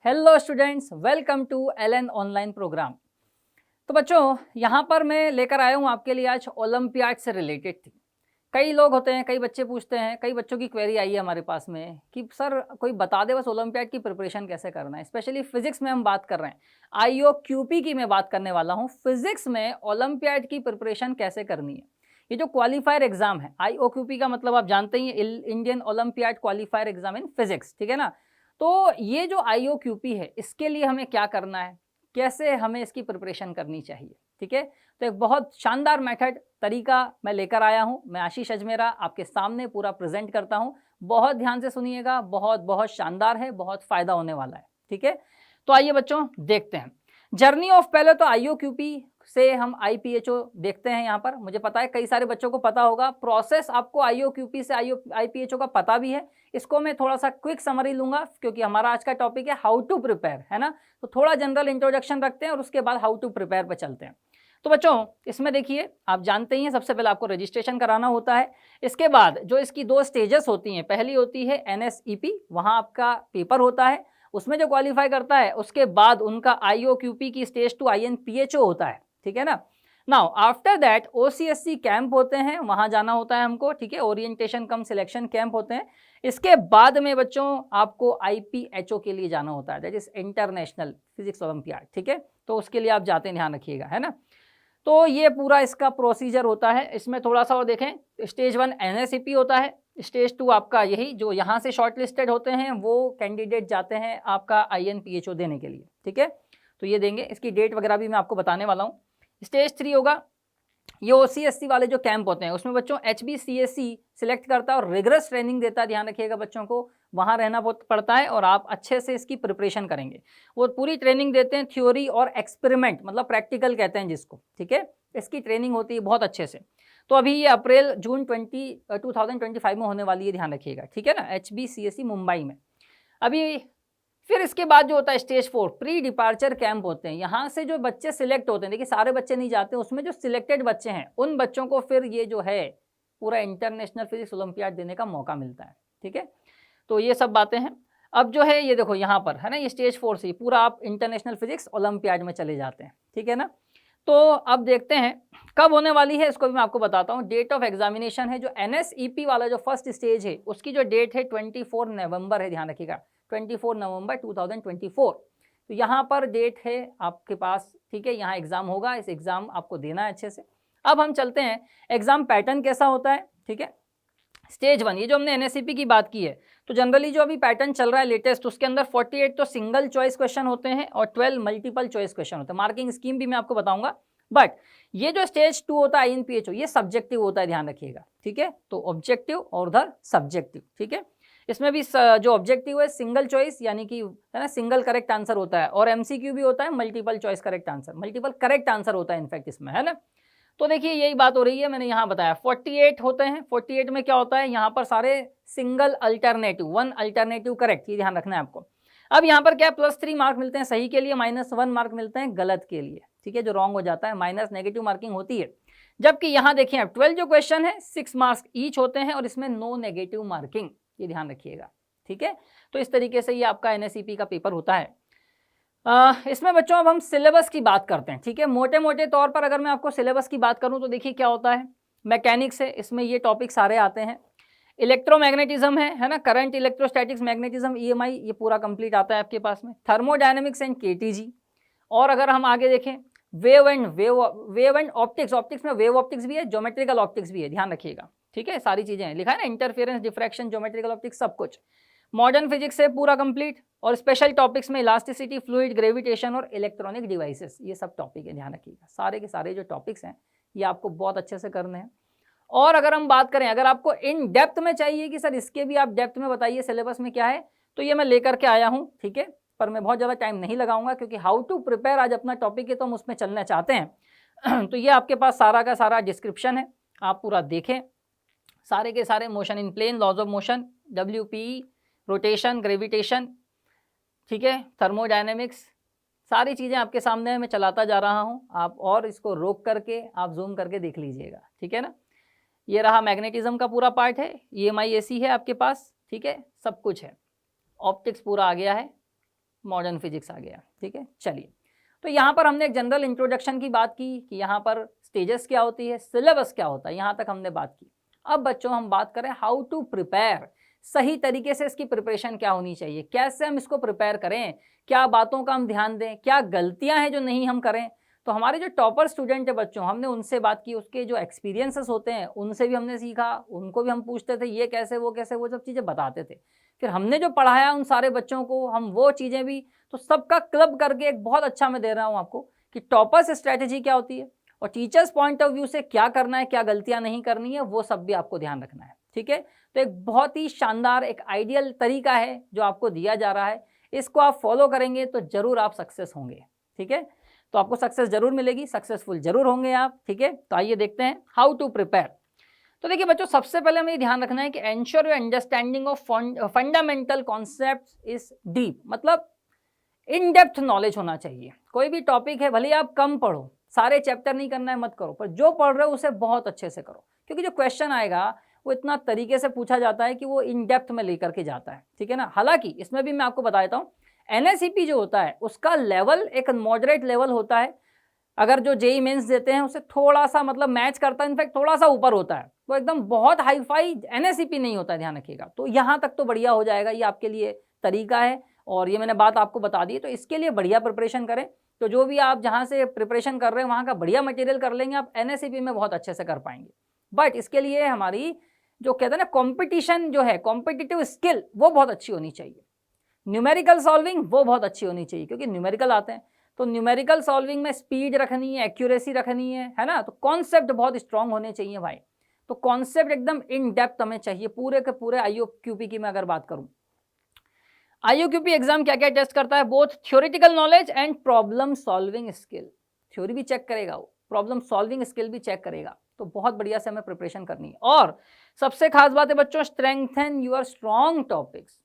Hello students, welcome to LN online programme. तो बच्चों, यहाँ पर मैं लेकर आया हूँ आपके लिए आज ओलंपियाड से रिलेटेड थी। कई लोग होते हैं, कई बच्चे पूछते हैं, कई बच्चों की क्वेरी आई है हमारे पास में कि सर कोई बता दे बस ओलंपियाड की प्रिपरेशन कैसे करना है। स्पेशली फिजिक्स में हम बात कर रहे हैं, आईओक्यूपी की मैं बात करने वाला हूँ। फिजिक्स में ओलंपियाड की प्रिपरेशन कैसे करनी है। ये जो क्वालिफायर एग्जाम है, आईओक्यूपी का मतलब आप जानते ही हैं, Indian olympiad qualifier exam in physics, ठीक है ना। तो ये जो आईओक्यूपी है, इसके लिए हमें क्या करना है, कैसे हमें इसकी प्रिपरेशन करनी चाहिए, ठीक है। तो एक बहुत शानदार मेथड तरीका मैं लेकर आया हूं। मैं आशीष अजमेरा आपके सामने पूरा प्रेजेंट करता हूं। बहुत ध्यान से सुनिएगा, बहुत बहुत शानदार है, बहुत फायदा होने वाला है, ठीक है। तो आइए बच्चों देखते हैं जर्नी ऑफ, पहले तो आईओक्यूपी से हम आईपीएचओ देखते हैं। यहाँ पर मुझे पता है कई सारे बच्चों को पता होगा प्रोसेस, आपको आईओक्यूपी से आईपीएचओ का पता भी है। इसको मैं थोड़ा सा क्विक समरी लूंगा क्योंकि हमारा आज का टॉपिक है हाउ टू प्रिपेयर, है ना। तो थोड़ा जनरल इंट्रोडक्शन रखते हैं और उसके बाद हाउ टू प्रिपेयर पे चलते हैं। तो बच्चों इसमें देखिए, आप जानते ही हैं सबसे पहले आपको रजिस्ट्रेशन कराना होता है। इसके बाद जो इसकी दो स्टेजेस होती हैं, पहली होती है एनएसईपी, वहाँ आपका पेपर होता है, उसमें जो क्वालिफाई करता है उसके बाद उनका आईओक्यूपी की स्टेज 2 आईएनपीएचओ होता है, ठीक है ना। Now after that OCSC camp होते हैं, वहाँ जाना होता है हमको, ठीक है। ओरिएंटेशन कम सिलेक्शन कैंप होते हैं। इसके बाद में बच्चों आपको आईपीएचओ के लिए जाना होता है, that is international physics olympiad, ठीक है। तो उसके लिए आप जाते हैं, ध्यान रखिएगा, है ना। तो ये पूरा इसका प्रोसीजर होता है। इसमें थोड़ा सा और देखें, स्टेज 1 एनएसईपी होता है, स्टेज 2 आपका यही जो यहाँ से शॉर्ट लिस्टेड होते हैं वो कैंडिडेट जाते हैं आपका आईएनपीएचओ देने के लिए, ठीक है। तो ये देंगे, इसकी डेट वगैरह भी मैं आपको बताने वाला हूँ। स्टेज 3 होगा, ये ओसीएससी वाले जो कैंप होते हैं उसमें बच्चों एचबीसीएससी सिलेक्ट करता है और रिगरस ट्रेनिंग देता है, ध्यान रखिएगा बच्चों को, वहाँ रहना बहुत पड़ता है और आप अच्छे से इसकी प्रिपरेशन करेंगे। वो पूरी ट्रेनिंग देते हैं, थ्योरी और एक्सपेरिमेंट, मतलब प्रैक्टिकल कहते हैं जिसको, ठीक है। इसकी ट्रेनिंग होती है बहुत अच्छे से। तो अभी ये अप्रैल जून 2025 में होने वाली है, ध्यान रखिएगा, ठीक है ना, एचबीसीएससी मुंबई में। अभी फिर इसके बाद जो होता है स्टेज 4 प्री डिपार्चर कैंप होते हैं। यहाँ से जो बच्चे सिलेक्ट होते हैं, देखिए सारे बच्चे नहीं जाते, उसमें जो सिलेक्टेड बच्चे हैं उन बच्चों को फिर ये जो है पूरा इंटरनेशनल फिजिक्स ओलंपियाड देने का मौका मिलता है, ठीक है। तो ये सब बातें हैं। अब जो है ये देखो यहाँ पर है ना, ये स्टेज 4 से पूरा आप इंटरनेशनल फिजिक्स ओलंपियाड में चले जाते हैं, ठीक है ना। तो अब देखते हैं कब होने वाली है, इसको भी मैं आपको बताता हूँ। डेट ऑफ एग्जामिनेशन है जो एनएसईपी वाला जो फर्स्ट स्टेज है उसकी जो डेट है 24 नवंबर है, ध्यान रखिएगा, 24 नवंबर 2024। तो यहाँ पर डेट है आपके पास, ठीक है। यहाँ एग्जाम होगा, इस एग्जाम आपको देना है अच्छे से। अब हम चलते हैं एग्जाम पैटर्न कैसा होता है, ठीक है। स्टेज 1, ये जो हमने एनएसईपी की बात की है, तो जनरली जो अभी पैटर्न चल रहा है लेटेस्ट, उसके अंदर 48 तो सिंगल चॉइस क्वेश्चन होते हैं और 12 मल्टीपल चॉइस क्वेश्चन होते हैं। मार्किंग स्कीम भी मैं आपको बताऊंगा। बट ये जो स्टेज 2 होता है आईएनपीएचओ, ये सब्जेक्टिव होता है, ध्यान रखिएगा, ठीक है। तो ऑब्जेक्टिव और उधर सब्जेक्टिव, ठीक है। इसमें भी जो ऑब्जेक्टिव है सिंगल चॉइस, यानी कि है ना, सिंगल करेक्ट आंसर होता है, और एमसीक्यू भी होता है, multiple choice correct answer, multiple correct answer होता है इनफैक्ट इसमें, है ना। तो देखिए यही बात हो रही है, मैंने यहाँ बताया 48 होते हैं। 48 में क्या होता है, यहाँ पर सारे सिंगल अल्टरनेटिव, 1 अल्टरनेटिव करेक्ट, ये ध्यान रखना है आपको। अब यहाँ पर क्या +3 मार्क मिलते हैं सही के लिए, -1 मार्क मिलते हैं गलत के लिए, ठीक है। जो रॉन्ग हो जाता है माइनस नेगेटिव मार्किंग होती है। जबकि यहाँ देखिए अब 12 जो क्वेश्चन है 6 मार्क्स ईच होते हैं और इसमें नो नेगेटिव मार्किंग, ये ध्यान रखिएगा, ठीक है। तो इस तरीके से ये आपका एनएसईपी का पेपर होता है। इसमें बच्चों अब हम सिलेबस की बात करते हैं, ठीक है। मोटे मोटे तौर पर अगर मैं आपको सिलेबस की बात करूं तो देखिए क्या होता है, मैकेनिक्स है, इसमें ये टॉपिक सारे आते हैं। इलेक्ट्रोमैग्नेटिज्म है ना, करंट इलेक्ट्रोस्टैटिक्स मैग्नेटिज्म ईएमआई, ये पूरा कंप्लीट आता है आपके पास में। थर्मोडायनेमिक्स एंड केटीजी, और अगर हम आगे देखें वेव एंड ऑप्टिक्स, ऑप्टिक्स में वेव ऑप्टिक्स भी है, ज्योमेट्रिकल ऑप्टिक्स भी है, ध्यान रखिएगा, ठीक है। सारी चीजें हैं, लिखा है ना, इंटरफेरेंस, डिफ्रैक्शन, ज्योमेट्रिकल ऑप्टिक्स, सब कुछ। मॉडर्न फिजिक्स है पूरा कंप्लीट, और स्पेशल टॉपिक्स में इलास्टिसिटी, फ्लूइड, ग्रेविटेशन और इलेक्ट्रॉनिक डिवाइसेस, ये सब टॉपिक है, ध्यान रखिएगा। सारे के सारे जो टॉपिक्स हैं ये आपको बहुत अच्छे से करने हैं। और अगर हम बात करें, अगर आपको इन डेप्थ में चाहिए कि सर इसके भी आप डेप्थ में बताइए सिलेबस में क्या है, तो ये मैं लेकर के आया हूँ, ठीक है। पर मैं बहुत ज़्यादा टाइम नहीं लगाऊंगा क्योंकि हाउ टू प्रिपेयर आज अपना टॉपिक है तो हम उसमें चलना चाहते हैं। तो ये आपके पास सारा का सारा डिस्क्रिप्शन है, आप पूरा देखें। सारे के सारे motion in plane, laws of motion, WPE, rotation, gravitation, ठीक है, थर्मोडायनेमिक्स, सारी चीज़ें आपके सामने मैं चलाता जा रहा हूँ। आप और इसको रोक करके आप जूम करके देख लीजिएगा, ठीक है ना। ये रहा मैग्नेटिज्म का पूरा पार्ट है, EMI AC है आपके पास, ठीक है, सब कुछ है। ऑप्टिक्स पूरा आ गया है, मॉडर्न फिजिक्स आ गया। ठीक है, चलिए, तो यहाँ पर हमने एक जनरल इंट्रोडक्शन की बात की कि यहाँ पर स्टेजेस क्या होती है, सिलेबस क्या होता है, यहाँ तक हमने बात की। अब बच्चों हम बात करें हाउ टू प्रिपेयर, सही तरीके से इसकी प्रिपरेशन क्या होनी चाहिए, कैसे हम इसको प्रिपेयर करें, क्या बातों का हम ध्यान दें, क्या गलतियां हैं जो नहीं हम करें। तो हमारे जो टॉपर स्टूडेंट है बच्चों, हमने उनसे बात की, उसके जो एक्सपीरियंसेस होते हैं उनसे भी हमने सीखा, उनको भी हम पूछते थे ये कैसे वो कैसे, वो सब चीज़ें बताते थे। फिर हमने जो पढ़ाया उन सारे बच्चों को, हम वो चीज़ें भी, तो सबका क्लब करके एक बहुत अच्छा मैं दे रहा हूँ आपको कि टॉपर्स स्ट्रैटेजी क्या होती है और टीचर्स पॉइंट ऑफ व्यू से क्या करना है, क्या गलतियां नहीं करनी है, वो सब भी आपको ध्यान रखना है। ठीक है, तो एक बहुत ही शानदार एक आइडियल तरीका है जो आपको दिया जा रहा है, इसको आप फॉलो करेंगे तो जरूर आप सक्सेस होंगे। ठीक है, तो आपको सक्सेस जरूर मिलेगी, सक्सेसफुल जरूर होंगे आप। ठीक है, तो आइए देखते हैं हाउ टू प्रिपेयर। तो देखिए बच्चों, सबसे पहले हमें ध्यान रखना है कि ensure your understanding of fundamental concepts is deep, मतलब इन डेप्थ नॉलेज होना चाहिए। कोई भी टॉपिक है, भले ही आप कम पढ़ो, सारे चैप्टर नहीं करना है मत करो, पर जो पढ़ रहे हो उसे बहुत अच्छे से करो, क्योंकि जो क्वेश्चन आएगा वो इतना तरीके से पूछा जाता है कि वो इन डेप्थ में लेकर के जाता है। ठीक है ना, हालांकि इसमें भी मैं आपको बता देता हूँ, एनएसईपी जो होता है उसका लेवल एक मॉडरेट लेवल होता है। अगर जो जेई मेंस देते हैं उसे थोड़ा सा मतलब मैच करता है, इनफैक्ट थोड़ा सा ऊपर होता है, वो एकदम बहुत हाई फाई एनएसईपी नहीं होता है, ध्यान रखिएगा। तो यहाँ तक तो बढ़िया हो जाएगा, ये आपके लिए तरीका है और ये मैंने बात आपको बता दी। तो इसके लिए बढ़िया प्रिपरेशन करें, तो जो भी आप जहाँ से प्रिपरेशन कर रहे हैं वहाँ का बढ़िया मटेरियल कर लेंगे, आप एनएसईपी में बहुत अच्छे से कर पाएंगे। बट इसके लिए हमारी जो कहते हैं ना कॉम्पिटिशन जो है, कॉम्पिटिटिव स्किल वो बहुत अच्छी होनी चाहिए। न्यूमेरिकल सॉल्विंग वो बहुत अच्छी होनी चाहिए, क्योंकि न्यूमेरिकल आते हैं तो न्यूमेरिकल सॉल्विंग में स्पीड रखनी है, एक्यूरेसी रखनी है ना। तो कॉन्सेप्ट बहुत स्ट्रांग होने चाहिए भाई, तो कॉन्सेप्ट एकदम इन डेप्थ हमें चाहिए पूरे के पूरे। आईओक्यूपी की मैं अगर बात करूं, आईओक्यूपी एग्जाम क्या क्या टेस्ट करता है, both theoretical knowledge and problem solving skill. Theory भी चेक करेगा वो, प्रॉब्लम सॉल्विंग स्किल भी चेक करेगा। तो बहुत बढ़िया से हमें प्रिपरेशन करनी है। और सबसे खास बात है बच्चों, स्ट्रेंथन यूर स्ट्रॉन्ग टॉपिक्स।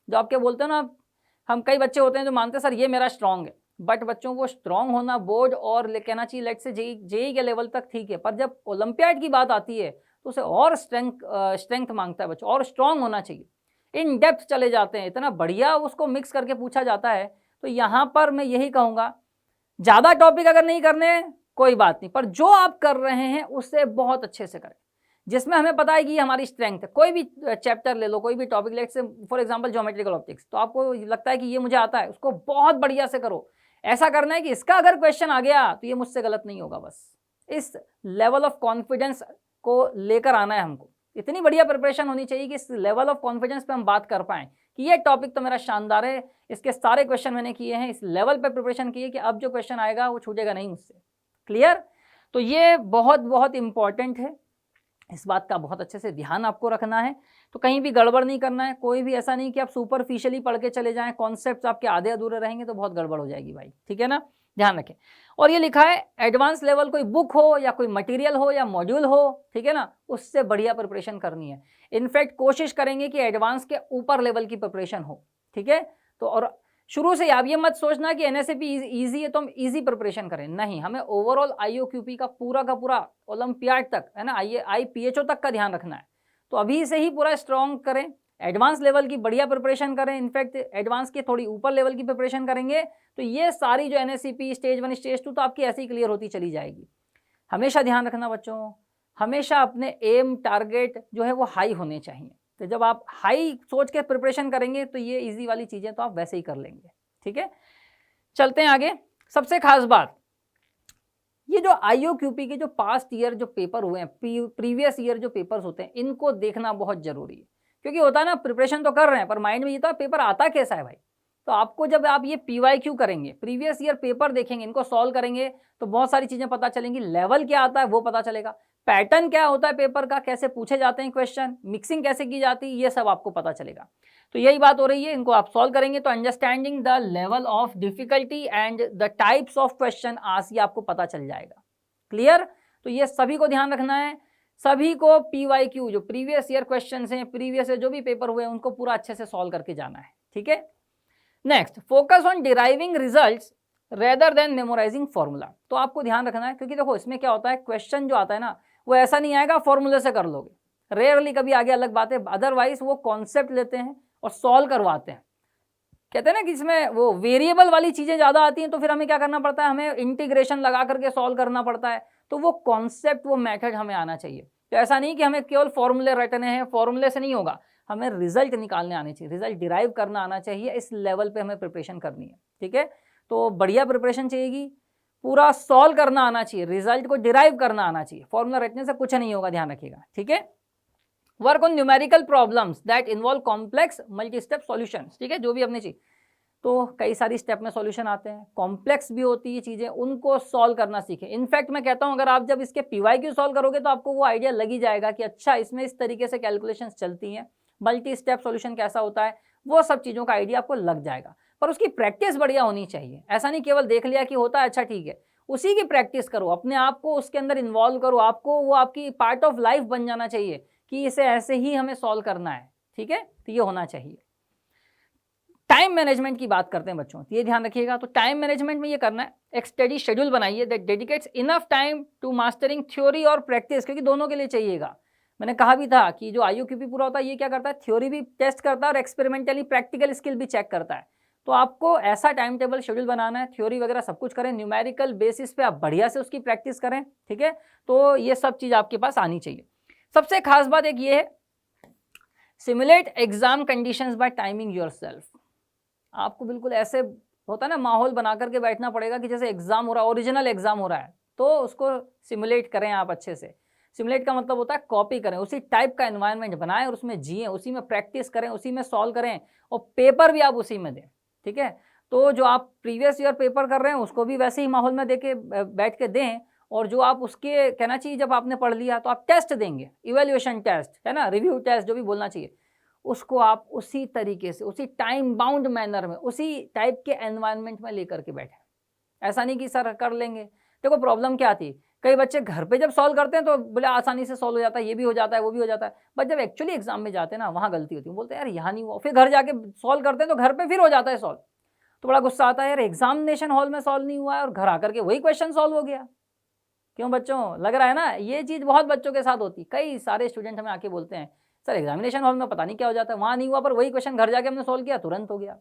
जो आपके बोलते हैं ना, हम कई बच्चे होते हैं जो मानते हैं सर ये मेरा स्ट्रॉन्ग है, बट बच्चों वो स्ट्रॉन्ग होना बोर्ड और कहना चाहिए लेट से जेई के लेवल तक ठीक है, पर जब ओलंपियाड की बात आती है तो उसे और स्ट्रेंथ मांगता है बच्चों, और स्ट्रॉन्ग होना चाहिए। इन डेप्थ चले जाते हैं, इतना बढ़िया उसको मिक्स करके पूछा जाता है। तो यहाँ पर मैं यही कहूँगा, ज़्यादा टॉपिक अगर नहीं करने कोई बात नहीं, पर जो आप कर रहे हैं उससे बहुत अच्छे से करें, जिसमें हमें पता है कि ये हमारी स्ट्रेंथ है। कोई भी चैप्टर ले लो, कोई भी टॉपिक ले, से फॉर एग्जांपल ज्योमेट्रिकल ऑप्टिक्स, तो आपको लगता है कि ये मुझे आता है, उसको बहुत बढ़िया से करो। ऐसा करना है कि इसका अगर क्वेश्चन आ गया तो ये मुझसे गलत नहीं होगा। बस इस लेवल ऑफ कॉन्फिडेंस को लेकर आना है हमको। इतनी बढ़िया प्रिपरेशन होनी चाहिए कि इस लेवल ऑफ कॉन्फिडेंस पे हम बात कर पाएं कि ये टॉपिक तो मेरा शानदार है, इसके सारे क्वेश्चन मैंने किए हैं, इस लेवल पे प्रिपरेशन की है कि अब जो क्वेश्चन आएगा वो छूटेगा नहीं मुझसे। क्लियर? तो ये बहुत बहुत इंपॉर्टेंट है, इस बात का बहुत अच्छे से ध्यान आपको रखना है। तो कहीं भी गड़बड़ नहीं करना है, कोई भी ऐसा नहीं कि आप सुपरफिशियली पढ़ के चले जाएं, कॉन्सेप्ट्स आपके आधे अधूरे रहेंगे तो बहुत गड़बड़ हो जाएगी भाई। ठीक है ना, ध्यान रखें। और ये लिखा है एडवांस लेवल, कोई बुक हो या कोई मटेरियल हो या मॉड्यूल हो, ठीक है ना, उससे बढ़िया प्रिपरेशन करनी है। इनफैक्ट कोशिश करेंगे कि एडवांस के ऊपर लेवल की प्रिपरेशन हो। ठीक है, तो और शुरू से आप ये मत सोचना कि एनएसएपी इजी है तो हम इजी प्रिपरेशन करें, नहीं, हमें ओवरऑल आईओक्यूपी का पूरा ओलंपियाड तक है ना, आईपीएचओ तक का ध्यान रखना है। तो अभी से ही पूरा स्ट्रॉन्ग करें, एडवांस लेवल की बढ़िया प्रिपरेशन करें। इनफैक्ट एडवांस के थोड़ी ऊपर लेवल की प्रिपरेशन करेंगे तो ये सारी जो एनएसईपी स्टेज 1 स्टेज 2 तो आपकी ऐसे ही क्लियर होती चली जाएगी। हमेशा ध्यान रखना बच्चों, हमेशा अपने एम टारगेट जो है वो हाई होने चाहिए। तो जब आप हाई सोच के प्रिपरेशन करेंगे तो ये इजी वाली चीज़ें तो आप वैसे ही कर लेंगे। ठीक है, चलते हैं आगे। सबसे खास बात, ये जो आईओक्यूपी के जो पास्ट ईयर जो पेपर हुए हैं, प्रीवियस ईयर जो पेपर्स होते हैं, इनको देखना बहुत जरूरी है। क्योंकि होता है ना, प्रिपरेशन तो कर रहे हैं पर माइंड में ये था पेपर आता कैसा है भाई। तो आपको जब आप ये पीवाईक्यू करेंगे, प्रीवियस ईयर पेपर देखेंगे, इनको सॉल्व करेंगे तो बहुत सारी चीज़ें पता चलेंगी। लेवल क्या आता है वो पता चलेगा, पैटर्न क्या होता है पेपर का, कैसे पूछे जाते हैं क्वेश्चन, मिक्सिंग कैसे की जाती है, ये सब आपको पता चलेगा। तो यही बात हो रही है, इनको आप सॉल्व करेंगे तो understanding the level of difficulty and the types of question asked, ये आपको पता चल जाएगा। क्लियर? तो ये सभी को ध्यान रखना है, सभी को पीवाईक्यू जो प्रीवियस ईयर क्वेश्चन हैं, प्रीवियस जो भी पेपर हुए उनको पूरा अच्छे से सॉल्व करके जाना है। ठीक है, next, focus on deriving results rather than memorising formula. तो आपको ध्यान रखना है, क्योंकि देखो इसमें क्या होता है, क्वेश्चन जो आता है ना वो ऐसा नहीं आएगा फॉर्मूले से कर लोगे, रेयरली कभी आगे, अलग बात है, अदरवाइज वो कॉन्सेप्ट लेते हैं और सॉल्व करवाते हैं। कहते हैं ना कि इसमें वो वेरिएबल वाली चीज़ें ज़्यादा आती हैं, तो फिर हमें क्या करना पड़ता है, हमें इंटीग्रेशन लगा करके सॉल्व करना पड़ता है। तो वो कॉन्सेप्ट, वो मेथड हमें आना चाहिए। तो ऐसा नहीं कि हमें केवल फॉर्मूले रटने हैं, फॉर्मूले से नहीं होगा, हमें रिजल्ट निकालने आने चाहिए, रिजल्ट डिराइव करना आना चाहिए। इस लेवल पे हमें प्रिपरेशन करनी है, ठीक है। तो बढ़िया प्रिपरेशन चाहिएगी, पूरा सॉल्व करना आना चाहिए, रिजल्ट को डिराइव करना आना चाहिए। फॉर्मूला रटने से कुछ नहीं होगा, ध्यान रखिएगा, ठीक है। Work on numerical problems that involve complex multi step solutions, ठीक है, जो भी अपने चाहिए। तो कई सारी स्टेप में सॉल्यूशन आते हैं, कॉम्प्लेक्स भी होती है चीज़ें, उनको सॉल्व करना सीखें। इनफैक्ट मैं कहता हूं अगर आप जब इसके पीवाईक्यू सॉल्व करोगे तो आपको वो आइडिया लग ही जाएगा कि अच्छा इसमें इस तरीके से कैलकुलेशंस चलती हैं, मल्टी स्टेप सॉल्यूशन कैसा होता है, वो सब चीज़ों का आइडिया आपको लग जाएगा। पर उसकी प्रैक्टिस बढ़िया होनी चाहिए। ऐसा नहीं केवल देख लिया कि होता है, अच्छा ठीक है, उसी की प्रैक्टिस करो, अपने आप को उसके अंदर इन्वॉल्व करो, आपको वो आपकी पार्ट ऑफ लाइफ बन जाना चाहिए कि इसे ऐसे ही हमें सॉल्व करना है, ठीक है। तो ये होना चाहिए। टाइम मैनेजमेंट की बात करते हैं बच्चों, तो ये ध्यान रखिएगा। तो टाइम मैनेजमेंट में ये करना है, एक स्टडी शेड्यूल बनाइए that dedicates enough time to mastering theory और प्रैक्टिस, क्योंकि दोनों के लिए चाहिएगा। मैंने कहा भी था कि जो IUQP पूरा होता है ये क्या करता है, थ्योरी भी टेस्ट करता है और एक्सपेरिमेंटली प्रैक्टिकल स्किल भी चेक करता है। तो आपको ऐसा टाइम टेबल शेड्यूल बनाना है, थ्योरी वगैरह सब कुछ करें, न्यूमेरिकल बेसिस पे आप बढ़िया से उसकी प्रैक्टिस करें, ठीक है। तो ये सब चीज़ आपके पास आनी चाहिए। सबसे खास बात एक ये है, simulate exam conditions by timing yourself. आपको बिल्कुल ऐसे होता है ना, माहौल बना करके बैठना पड़ेगा कि जैसे एग्जाम हो रहा है, ओरिजिनल एग्जाम हो रहा है, तो उसको सिमुलेट करें आप अच्छे से। सिमुलेट का मतलब होता है कॉपी करें, उसी टाइप का एनवायरनमेंट बनाएं और उसमें जिएं, उसी में प्रैक्टिस करें, उसी में सॉल्व करें और पेपर भी आप उसी में दें, ठीक है। तो जो आप प्रीवियस ईयर पेपर कर रहे हैं उसको भी वैसे ही माहौल में दे के बैठ के दें, और जो आप उसके कहना चाहिए जब आपने पढ़ लिया तो आप टेस्ट देंगे, इवेल्युएशन टेस्ट है ना, रिव्यू टेस्ट जो भी बोलना चाहिए, उसको आप उसी तरीके से, उसी टाइम बाउंड मैनर में, उसी टाइप के एनवायरनमेंट में लेकर के बैठे। ऐसा नहीं कि सर कर लेंगे। देखो प्रॉब्लम क्या थी, कई बच्चे घर पे जब सॉल्व करते हैं तो बोले आसानी से सॉल्व हो जाता है, ये भी हो जाता है, वो भी हो जाता है, बट जब एक्चुअली एग्जाम में जाते हैं ना, वहाँ गलती होती है, बोलते हैं यार यहाँ नहीं हुआ, फिर घर जाके सॉल्व करते हैं तो घर पे फिर हो जाता है सॉल्व। तो बड़ा गुस्सा आता है, यार एग्जामिनेशन हॉल में सॉल्व नहीं हुआ है और घर आकर के वही क्वेश्चन सॉल्व हो गया। क्यों बच्चों, लग रहा है ना, ये चीज़ बहुत बच्चों के साथ होती। कई सारे स्टूडेंट हमें आके बोलते हैं सर एग्जामिनेशन हॉल में पता नहीं क्या हो जाता है, वहाँ नहीं हुआ पर वही क्वेश्चन घर जाके हमने सॉल्व किया, तुरंत हो गया।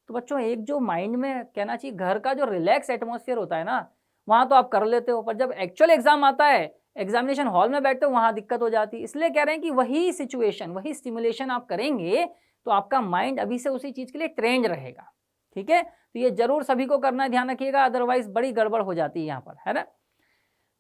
तो बच्चों एक जो माइंड में कहना चाहिए, घर का जो रिलैक्स एटमॉस्फेयर होता है ना, वहाँ तो आप कर लेते हो, पर जब एक्चुअल एग्जाम आता है, एग्जामिनेशन हॉल में बैठते हो, वहाँ दिक्कत हो जाती है। इसलिए कह रहे हैं कि वही सिचुएशन, वही स्टिमुलेशन आप करेंगे तो आपका माइंड अभी से उसी चीज़ के लिए ट्रेंड रहेगा, ठीक है। तो ये जरूर सभी को करना है, ध्यान रखिएगा, अदरवाइज बड़ी गड़बड़ हो जाती है यहाँ पर, है ना।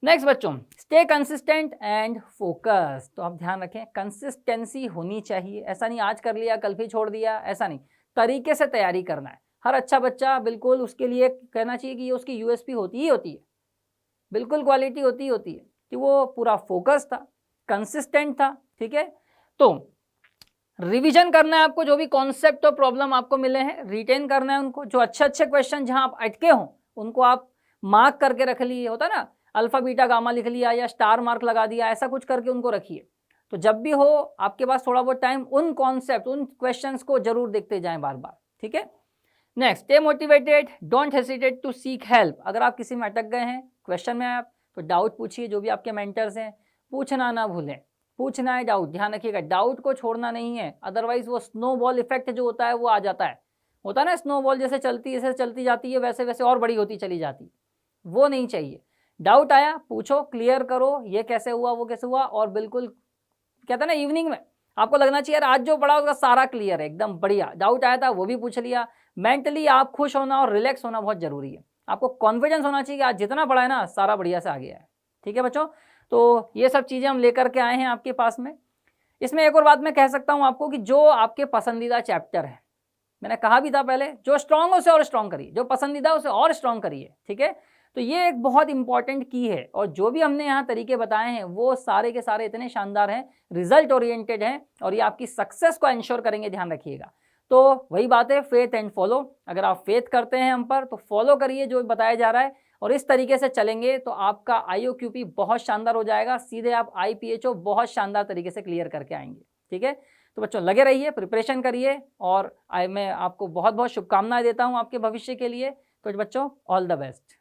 नेक्स्ट बच्चों, स्टे कंसिस्टेंट एंड फोकस। तो आप ध्यान रखें, कंसिस्टेंसी होनी चाहिए। ऐसा नहीं आज कर लिया कल फिर छोड़ दिया, ऐसा नहीं, तरीके से तैयारी करना है। हर अच्छा बच्चा बिल्कुल उसके लिए कहना चाहिए कि ये उसकी USP होती ही होती है, बिल्कुल क्वालिटी होती ही होती है कि वो पूरा फोकस था, कंसिस्टेंट था, ठीक है। तो रिवीजन करना है आपको, जो भी कॉन्सेप्ट और प्रॉब्लम आपको मिले हैं रिटेन करना है उनको। जो अच्छे अच्छे क्वेश्चन जहां आप अटके हों उनको आप मार्क करके रख लिए, होता ना अल्फा बीटा गामा लिख लिया या स्टार मार्क लगा दिया, ऐसा कुछ करके उनको रखिए। तो जब भी हो आपके पास थोड़ा बहुत टाइम, उन कॉन्सेप्ट, उन क्वेश्चंस को जरूर देखते जाएं बार बार, ठीक है। Next, stay motivated, don't hesitate to seek help. अगर आप किसी में अटक गए हैं, क्वेश्चन में आप, तो डाउट पूछिए, जो भी आपके मेंटर्स हैं, पूछना ना भूलें, पूछना है डाउट, ध्यान रखिएगा, डाउट को छोड़ना नहीं है, अदरवाइज वो स्नोबॉल इफेक्ट जो होता है वो आ जाता है। होता है ना स्नोबॉल, जैसे चलती जाती है वैसे वैसे और बड़ी होती चली जाती, वो नहीं चाहिए। डाउट आया पूछो, क्लियर करो, ये कैसे हुआ वो कैसे हुआ, और बिल्कुल कहते हैं ना इवनिंग में आपको लगना चाहिए यार आज जो पढ़ा उसका सारा क्लियर है, एकदम बढ़िया। डाउट आया था वो भी पूछ लिया। मेंटली आप खुश होना और रिलैक्स होना बहुत जरूरी है। आपको कॉन्फिडेंस होना चाहिए कि आज जितना पढ़ा है ना सारा बढ़िया से आ गया है, ठीक है बच्चों। तो ये सब चीज़ें हम लेकर के आए हैं आपके पास में। इसमें एक और बात मैं कह सकता हूँ आपको कि जो आपके पसंदीदा चैप्टर है, मैंने कहा भी था पहले, जो स्ट्रांग हो उसे और स्ट्रांग करिए, जो पसंदीदा उसे और स्ट्रांग करिए, ठीक है। तो ये एक बहुत इंपॉर्टेंट की है, और जो भी हमने यहाँ तरीके बताए हैं वो सारे के सारे इतने शानदार हैं, रिजल्ट ओरिएंटेड हैं, और ये आपकी सक्सेस को इंश्योर करेंगे, ध्यान रखिएगा। तो वही बात है, फेथ एंड फॉलो। अगर आप फेथ करते हैं हम पर तो फॉलो करिए जो बताया जा रहा है, और इस तरीके से चलेंगे तो आपका IOQP बहुत शानदार हो जाएगा, सीधे आप IPHO बहुत शानदार तरीके से क्लियर करके आएंगे, ठीक है। तो बच्चों लगे रहिए, प्रिपरेशन करिए, और मैं आपको बहुत बहुत शुभकामनाएं देता हूं आपके भविष्य के लिए। तो बच्चों ऑल द बेस्ट।